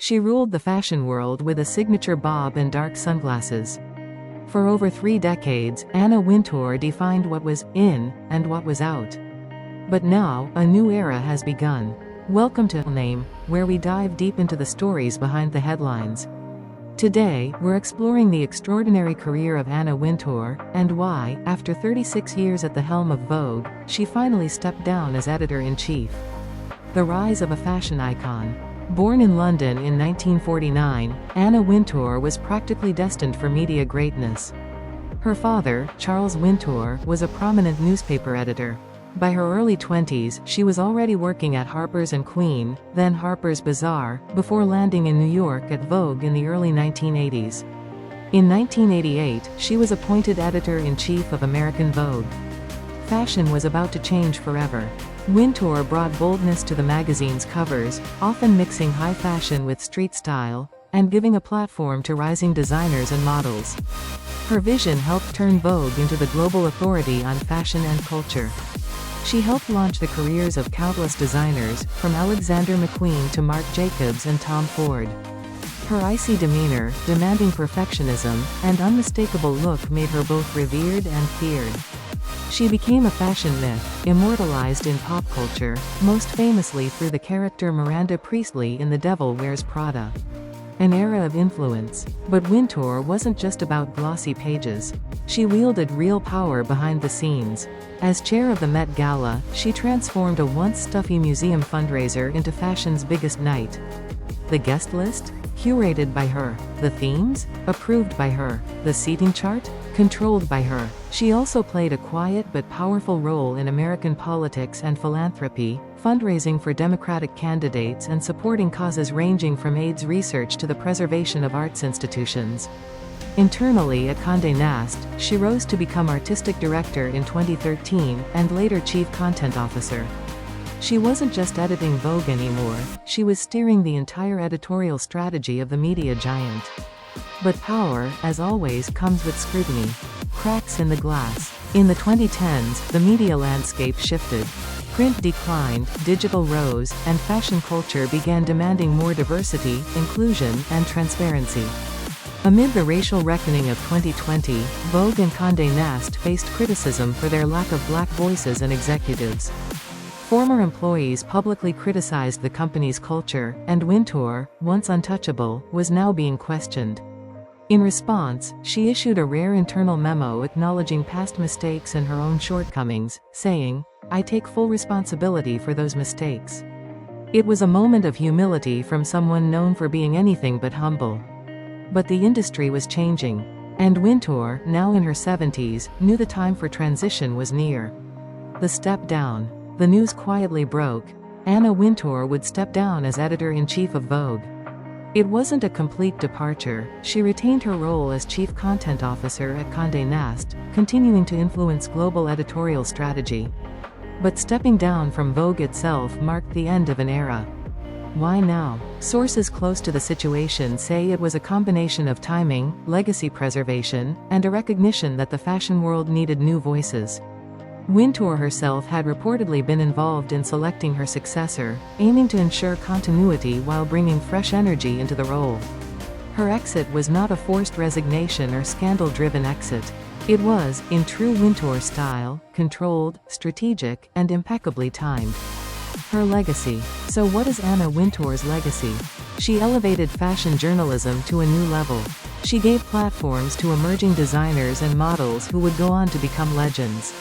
She ruled the fashion world with a signature bob and dark sunglasses. For over 3 decades, Anna Wintour defined what was in and what was out. But now, a new era has begun. Welcome to Name, where we dive deep into the stories behind the headlines. Today, we're exploring the extraordinary career of Anna Wintour, and why, after 36 years at the helm of Vogue, she finally stepped down as editor-in-chief. The rise of a fashion icon. Born in London in 1949, Anna Wintour was practically destined for media greatness. Her father, Charles Wintour, was a prominent newspaper editor. By her early 20s, she was already working at Harper's & Queen, then Harper's Bazaar, before landing in New York at Vogue in the early 1980s. In 1988, she was appointed editor-in-chief of American Vogue. Fashion was about to change forever. Wintour brought boldness to the magazine's covers, often mixing high fashion with street style, and giving a platform to rising designers and models. Her vision helped turn Vogue into the global authority on fashion and culture. She helped launch the careers of countless designers, from Alexander McQueen to Marc Jacobs and Tom Ford. Her icy demeanor, demanding perfectionism, and unmistakable look made her both revered and feared. She became a fashion myth, immortalized in pop culture, most famously through the character Miranda Priestly in The Devil Wears Prada. An era of influence. But Wintour wasn't just about glossy pages. She wielded real power behind the scenes. As chair of the Met Gala, she transformed a once stuffy museum fundraiser into fashion's biggest night. The guest list? Curated by her. The themes? Approved by her. The seating chart? Controlled by her. She also played a quiet but powerful role in American politics and philanthropy, fundraising for Democratic candidates and supporting causes ranging from AIDS research to the preservation of arts institutions. Internally at Condé Nast, she rose to become artistic director in 2013, and later chief content officer. She wasn't just editing Vogue anymore, she was steering the entire editorial strategy of the media giant. But power, as always, comes with scrutiny. Cracks in the glass. In the 2010s, the media landscape shifted. Print declined, digital rose, and fashion culture began demanding more diversity, inclusion, and transparency. Amid the racial reckoning of 2020, Vogue and Condé Nast faced criticism for their lack of black voices and executives. Former employees publicly criticized the company's culture, and Wintour, once untouchable, was now being questioned. In response, she issued a rare internal memo acknowledging past mistakes and her own shortcomings, saying, "I take full responsibility for those mistakes." It was a moment of humility from someone known for being anything but humble. But the industry was changing. And Wintour, now in her 70s, knew the time for transition was near. The step down. The news quietly broke. Anna Wintour would step down as editor-in-chief of Vogue. It wasn't a complete departure. She retained her role as chief content officer at Condé Nast, continuing to influence global editorial strategy. But stepping down from Vogue itself marked the end of an era. Why now? Sources close to the situation say it was a combination of timing, legacy preservation, and a recognition that the fashion world needed new voices. Wintour herself had reportedly been involved in selecting her successor, aiming to ensure continuity while bringing fresh energy into the role. Her exit was not a forced resignation or scandal-driven exit. It was, in true Wintour style, controlled, strategic, and impeccably timed. Her legacy. So what is Anna Wintour's legacy? She elevated fashion journalism to a new level. She gave platforms to emerging designers and models who would go on to become legends.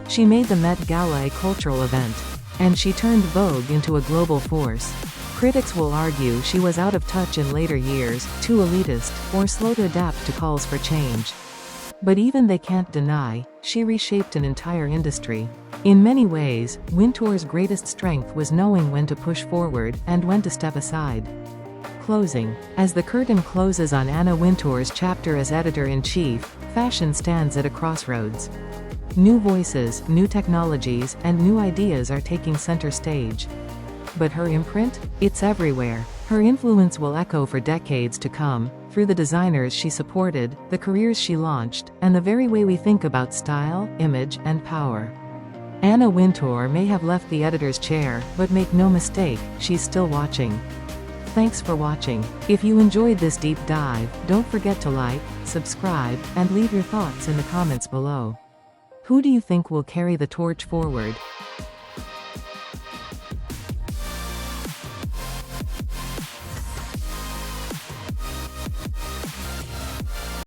She made the Met Gala a cultural event. And she turned Vogue into a global force. Critics will argue she was out of touch in later years, too elitist, or slow to adapt to calls for change. But even they can't deny, she reshaped an entire industry. In many ways, Wintour's greatest strength was knowing when to push forward, and when to step aside. Closing. As the curtain closes on Anna Wintour's chapter as editor-in-chief, fashion stands at a crossroads. New voices, new technologies, and new ideas are taking center stage. But her imprint? It's everywhere. Her influence will echo for decades to come, through the designers she supported, the careers she launched, and the very way we think about style, image, and power. Anna Wintour may have left the editor's chair, but make no mistake, she's still watching. Thanks for watching. If you enjoyed this deep dive, don't forget to like, subscribe, and leave your thoughts in the comments below. Who do you think will carry the torch forward?